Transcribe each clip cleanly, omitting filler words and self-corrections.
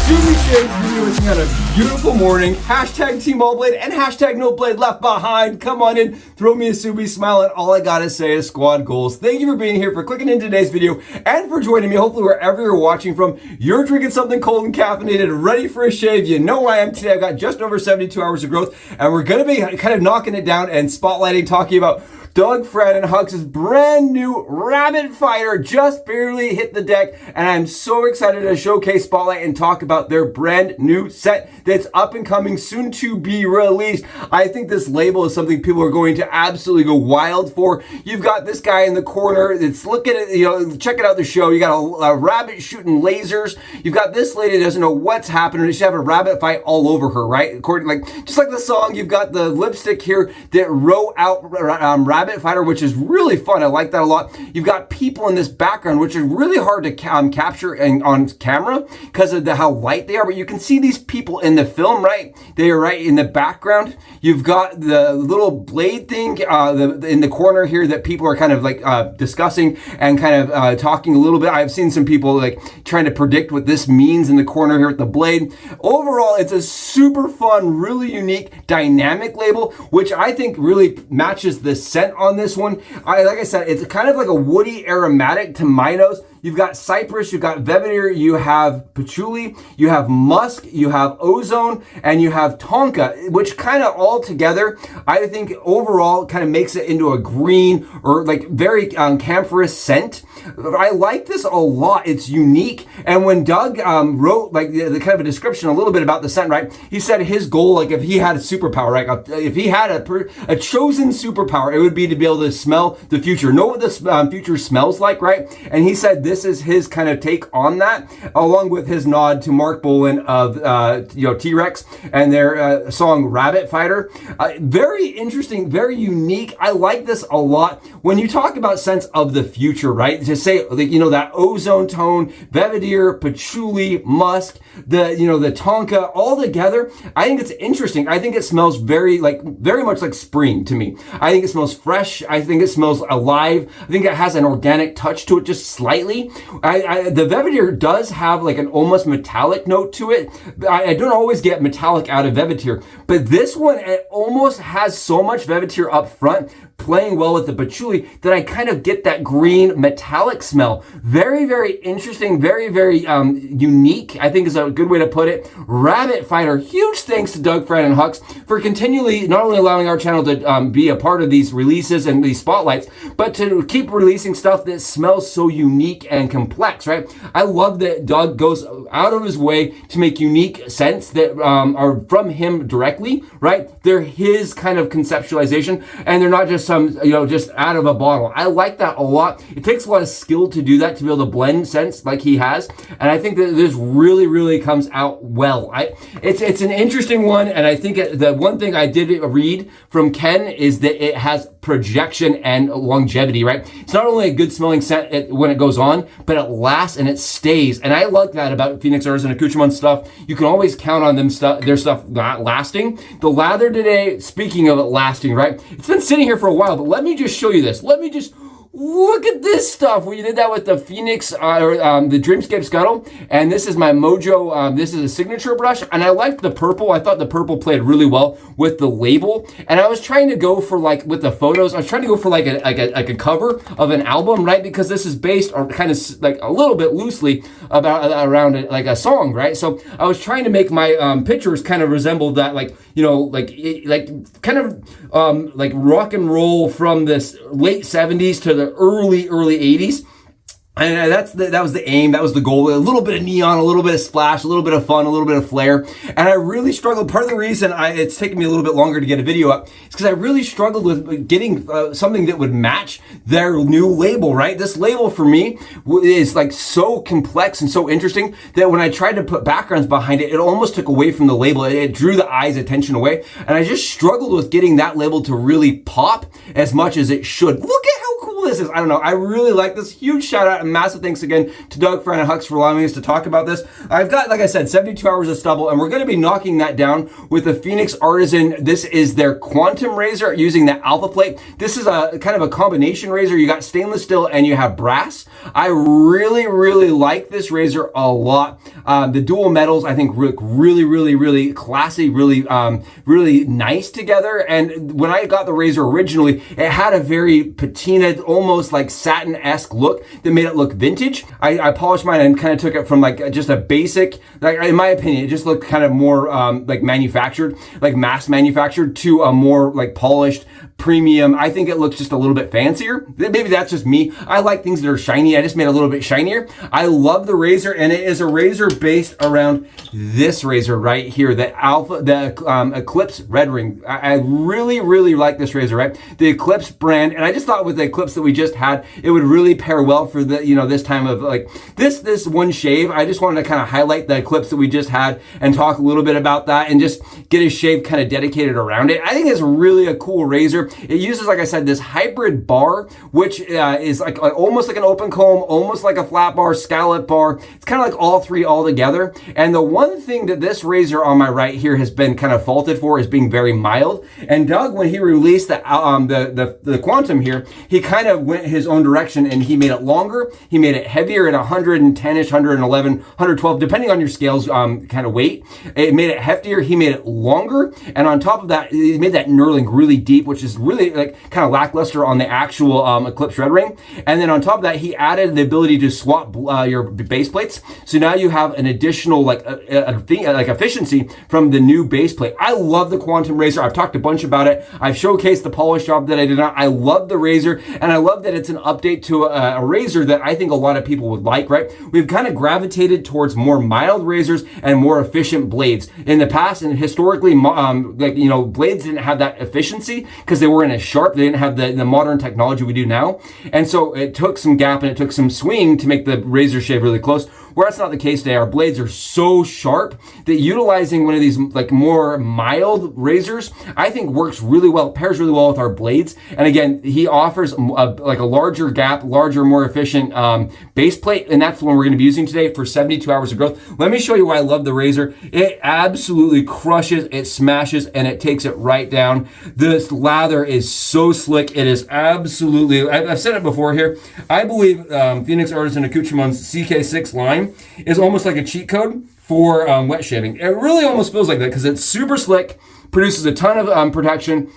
Subie video with me on a beautiful morning. Hashtag Team All Blade and hashtag No Blade Left Behind. Come on in, throw me a Subie smile, and all I gotta say is squad goals. Thank you for being here, for clicking in today's video, and for joining me. Hopefully wherever you're watching from, you're drinking something cold and caffeinated, ready for a shave. You know where I am today. I've got just over 72 hours of growth, and we're gonna be kind of knocking it down and spotlighting, talking about Doug, Fred, and Huck's brand new Rabbit Fighter just barely hit the deck, and I'm so excited to showcase, spotlight, and talk about their brand new set that's up and coming, soon to be released. I think this label is something people are going to absolutely go wild for. You've got this guy in the corner that's looking at, checking out the show. You got a rabbit shooting lasers. You've got this lady that doesn't know what's happening. She have a rabbit fight all over her, right? According, just like the song, you've got the lipstick here that wrote out Rabbit Fighter, which is really fun. I like that a lot. You've got people in this background, which is really hard to capture on camera because of how light they are, but you can see these people in the film, right? They are right in the background. You've got the little blade thing in the corner here that people are kind of discussing and kind of talking a little bit. I've seen some people trying to predict what this means in the corner here with the blade. Overall, it's a super fun, really unique, dynamic label, which I think really matches the scent on this one. Like I said, it's kind of like a woody aromatic to my nose. You've got cypress, you've got vetiver, you have patchouli, you have musk, you have ozone, and you have tonka, which kind of all together, I think overall kind of makes it into a green or very camphorous scent. I like this a lot. It's unique. And when Doug wrote the kind of a description a little bit about the scent, right? He said his goal, if he had a superpower, right? If he had a chosen superpower, it would be to be able to smell the future, know what the future smells like, right? And he said this is his kind of take on that, along with his nod to Mark Bolan of T-Rex and their song Rabbit Fighter. Very interesting, very unique. I like this a lot. When you talk about scents of the future, right? To say that ozone tone, vetiver, patchouli, musk, the tonka, all together, I think it's interesting. I think it smells very much like spring to me. I think it smells fresh. I think it smells alive. I think it has an organic touch to it, just slightly. The vetiver does have an almost metallic note to it. I don't always get metallic out of vetiver, but this one, it almost has so much vetiver up front, playing well with the patchouli, that I kind of get that green metallic smell. Very, very interesting, very, very unique, I think is a good way to put it. Rabbit Fighter, huge thanks to Doug, Fred, and Hucks for continually not only allowing our channel to be a part of these releases and these spotlights, but to keep releasing stuff that smells so unique and complex, right? I love that Doug goes out of his way to make unique scents that are from him directly, right? They're his kind of conceptualization, and they're not just some, just out of a bottle. I like that a lot. It takes a lot of skill to do that, to be able to blend scents like he has, and I think that this really, really comes out well. It's an interesting one, and I think the one thing I did read from Ken is that it has projection and longevity, right? It's not only a good smelling scent when it goes on, but it lasts and it stays. And I like that about Phoenix Artisan Accoutrements stuff. You can always count on their stuff not lasting. The lather today, speaking of it lasting, right? It's been sitting here for a while, but let me just show you this. Let me just look at this stuff. We did that with the Phoenix, the Dreamscape Scuttle, and this is my Mojo. This is a signature brush, and I liked the purple. I thought the purple played really well with the label, and I was trying to go for with the photos. I was trying to go for a cover of an album, right? Because this is based or kind of a little bit loosely around a song, right? So I was trying to make my pictures kind of resemble that, kind of rock and roll from this late 70s to the early 80s. And that was the aim, that was the goal. A little bit of neon, a little bit of splash, a little bit of fun, a little bit of flair. And I really struggled. Part of the reason it's taken me a little bit longer to get a video up is because I really struggled with getting something that would match their new label, right? This label for me is so complex and so interesting that when I tried to put backgrounds behind it, it almost took away from the label. It drew the eye's attention away. And I just struggled with getting that label to really pop as much as it should. Look at how cool this is, I don't know, I really like this. Huge shout out and massive thanks again to Doug, Fran, and Hux for allowing us to talk about this. I've got, like I said, 72 hours of stubble, and we're going to be knocking that down with the Phoenix Artisan. This is their quantum razor using the alpha plate. This is a kind of a combination razor. You got stainless steel and you have brass. I really like this razor a lot. The dual metals I think look really classy, really nice together. And when I got the razor originally, it had a very patina, almost like satin-esque look that made it look vintage. I polished mine and kind of took it from like just a basic, like in my opinion, it just looked kind of more like manufactured, like mass manufactured, to a more like polished, premium. I think it looks just a little bit fancier. Maybe that's just me. I like things that are shiny. I just made it a little bit shinier. I love the razor, and it is a razor based around this razor right here, the Eclipse Red Ring. I really like this razor, right? The Eclipse brand, and I just thought with the Eclipse that we just had, it would really pair well for the, this time of like this one shave. I just wanted to kind of highlight the Eclipse that we just had and talk a little bit about that and just get a shave kind of dedicated around it. I think it's really a cool razor. It uses, like I said, this hybrid bar, which is like almost like an open comb, almost like a flat bar, scallop bar. It's kind of like all three all together. And the one thing that this razor on my right here has been kind of faulted for is being very mild. And Doug, when he released the Quantum here, he kind of went his own direction and he made it longer. He made it heavier at 110-ish, 111, 112, depending on your scales kind of weight. It made it heftier. He made it longer. And on top of that, he made that knurling really deep, which is really like kind of lackluster on the actual Eclipse Red Ring. And then on top of that, he added the ability to swap your base plates. So now you have an additional like efficiency from the new base plate. I love the Quantum razor. I've talked a bunch about it. I've showcased the polish job that I did. I love the razor, and I love that it's an update to a razor that I think a lot of people would like, right? We've kind of gravitated towards more mild razors and more efficient blades. In the past and historically, blades didn't have that efficiency because they weren't as sharp. They didn't have the modern technology we do now. And so it took some gap and it took some swing to make the razor shave really close. Where that's not the case today. Our blades are so sharp that utilizing one of these like more mild razors, I think works really well, pairs really well with our blades. And again, he offers a larger gap, larger, more efficient base plate, and that's the one we're gonna be using today for 72 hours of growth. Let me show you why I love the razor. It absolutely crushes, it smashes, and it takes it right down. This lather is so slick. It is absolutely, I've said it before here, I believe Phoenix Artisan Accoutrements CK6 line is almost like a cheat code for wet shaving. It really almost feels like that because it's super slick, produces a ton of protection.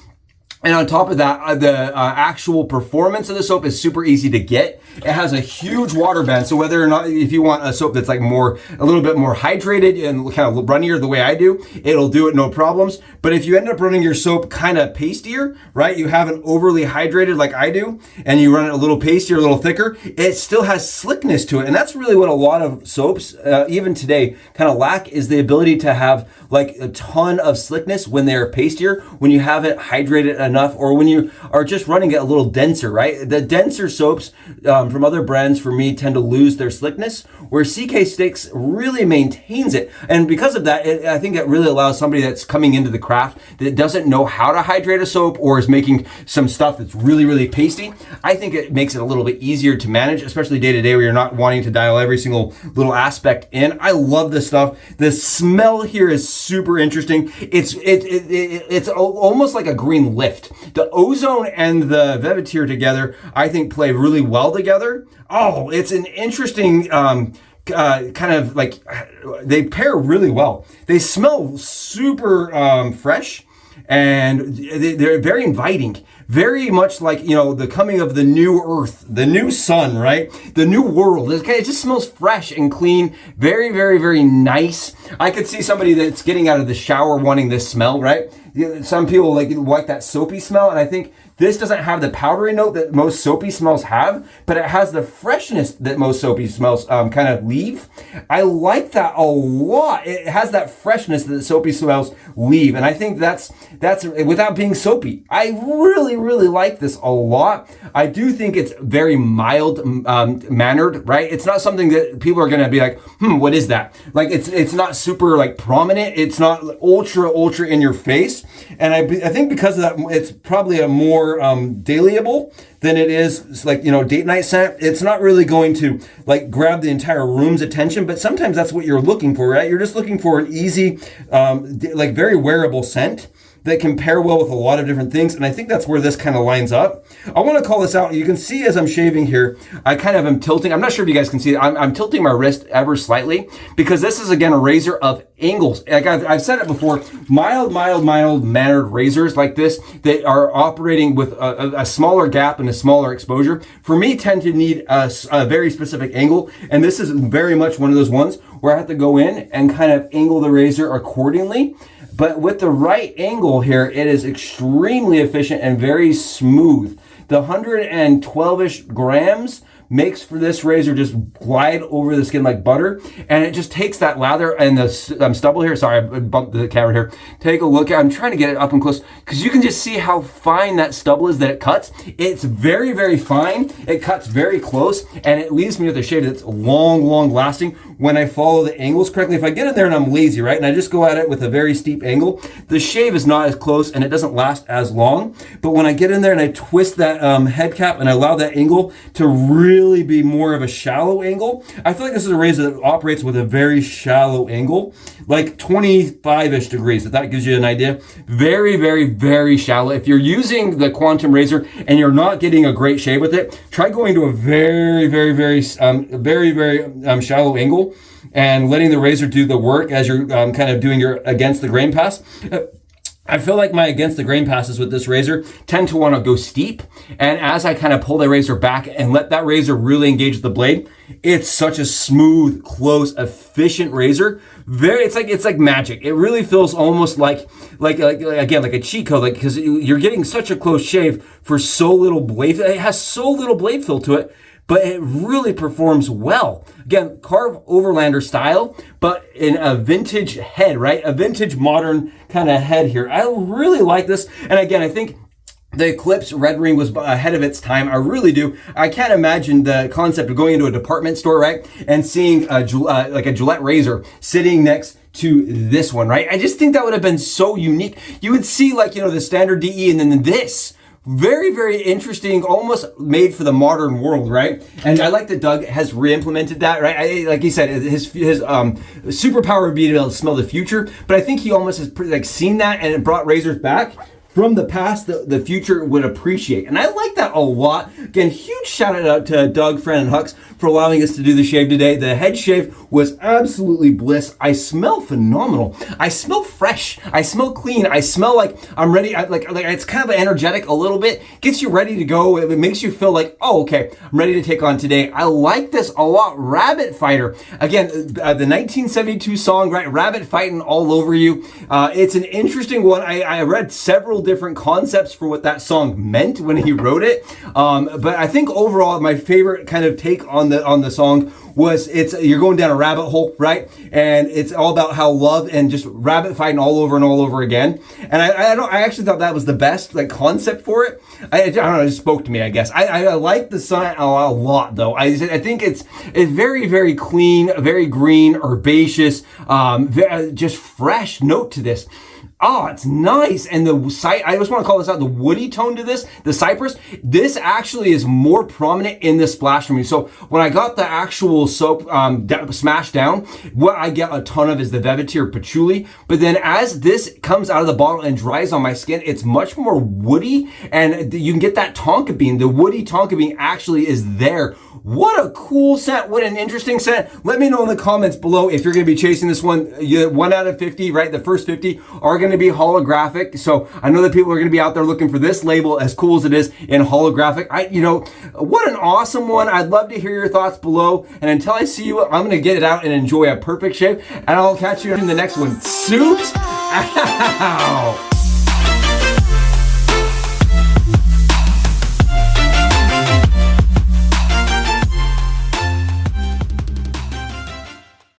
And on top of that, the actual performance of the soap is super easy to get. It has a huge water bend, so whether or not, if you want a soap that's like a little bit more hydrated and kind of runnier the way I do, it'll do it no problems. But if you end up running your soap kind of pastier, right, you haven't overly hydrated like I do, and you run it a little pastier, a little thicker, it still has slickness to it. And that's really what a lot of soaps, even today, kind of lack, is the ability to have like a ton of slickness when they're pastier, when you haven't hydrated enough, or when you are just running it a little denser, right? The denser soaps from other brands for me tend to lose their slickness, where CK6 really maintains it. And because of that, I think it really allows somebody that's coming into the craft that doesn't know how to hydrate a soap or is making some stuff that's really pasty. I think it makes it a little bit easier to manage, especially day to day where you're not wanting to dial every single little aspect in. I love this stuff. The smell here is super interesting. It's almost like a green lift. The ozone and the Velveteer together, I think, play really well together. Oh, it's an interesting kind of like, they pair really well. They smell super fresh, and they're very inviting. Very much like, the coming of the new earth, the new sun, right? The new world. It just smells fresh and clean. Very nice. I could see somebody that's getting out of the shower wanting this smell, right? Some people like that soapy smell, and I think this doesn't have the powdery note that most soapy smells have, but it has the freshness that most soapy smells kind of leave. I like that a lot. It has that freshness that the soapy smells leave, and I think that's without being soapy. I really like this a lot. I do think it's very mild mannered, right? It's not something that people are gonna be like, what is that? Like it's not super like prominent. It's not ultra in your face, and I think because of that, it's probably a more more dailyable than it is like, you know, date night scent. It's not really going to like grab the entire room's attention, but sometimes that's what you're looking for, right? You're just looking for an easy, like very wearable scent that can pair well with a lot of different things. And I think that's where this kind of lines up. I want to call this out. You can see as I'm shaving here, I kind of am tilting. I'm not sure if you guys can see it. I'm tilting my wrist ever slightly because this is, again, a razor of angles. Like I've said it before, mild mannered razors like this that are operating with a smaller gap and a smaller exposure, for me, tend to need a very specific angle. And this is very much one of those ones where I have to go in and kind of angle the razor accordingly. But with the right angle here, it is extremely efficient and very smooth. The 112-ish grams makes for this razor just glide over the skin like butter, and it just takes that lather and the stubble here. Sorry, I bumped the camera here. Take a look. I'm trying to get it up and close because you can just see how fine that stubble is that it cuts. It's very, very fine. It cuts very close, and it leaves me with a shave that's long lasting when I follow the angles correctly. If I get in there and I'm lazy, right, and I just go at it with a very steep angle, the shave is not as close and it doesn't last as long. But when I get in there and I twist that head cap and I allow that angle to really be more of a shallow angle, I feel like this is a razor that operates with a very shallow angle, like 25-ish degrees, if that gives you an idea. Very, very shallow. If you're using the Quantum razor and you're not getting a great shave with it, try going to a very shallow angle and letting the razor do the work as you're kind of doing your against the grain pass. I feel like my against the grain passes with this razor tend to want to go steep. And as I kind of pull the razor back and let that razor really engage with the blade, it's such a smooth, close, efficient razor. It's like magic. It really feels almost like a cheat code, like, because you're getting such a close shave for so little blade. It has so little blade fill to it, but it really performs well. Again, carved overlander style, but in a vintage head, right? A vintage modern kind of head here. I really like this. And again, I think the Eclipse Red Ring was ahead of its time. I really do. I can't imagine the concept of going into a department store, right, and seeing like a Gillette razor sitting next to this one, right? I just think that would have been so unique. You would see, like, you know, the standard DE and then this. Very interesting, almost made for the modern world, right? And I like that Doug has re-implemented that, right? Like he said, his superpower would be to be able to smell the future, but I think he almost has like seen that and it brought razors back from the past that the future would appreciate. And I like that a lot. Again, huge shout out to Doug, Fran, and Hux for allowing us to do the shave today. The head shave was absolutely bliss. I smell phenomenal. I smell fresh. I smell clean. I smell like I'm ready. Like it's kind of energetic a little bit. Gets you ready to go. It makes you feel like, oh, okay, I'm ready to take on today. I like this a lot. Rabbit Fighter. Again, the 1972 song, right? Rabbit fighting all over you. It's an interesting one. I read several different concepts for what that song meant when he wrote it. But I think overall, my favorite kind of take on the song was you're going down a rabbit hole, right? And it's all about how love and just rabbit fighting all over and all over again. And I actually thought that was the best like concept for it. I don't know, it just spoke to me, I guess. I like the song a lot though. I think it's very clean, very green, herbaceous, just fresh note to this. Oh, it's nice. And I just want to call this out, the woody tone to this, the cypress, this actually is more prominent in the splash for me. So when I got the actual soap smashed down, what I get a ton of is the velvety or patchouli. But then as this comes out of the bottle and dries on my skin, it's much more woody, and you can get that tonka bean. The woody tonka bean actually is there. What a cool scent. What an interesting scent. Let me know in the comments below if you're going to be chasing this one. 1 out of 50, right? The first 50 are going to be holographic. So I know that people are going to be out there looking for this label, as cool as it is, in holographic. What an awesome one. I'd love to hear your thoughts below. And until I see you, I'm going to get it out and enjoy a perfect shave. And I'll catch you in the next one. Suits out.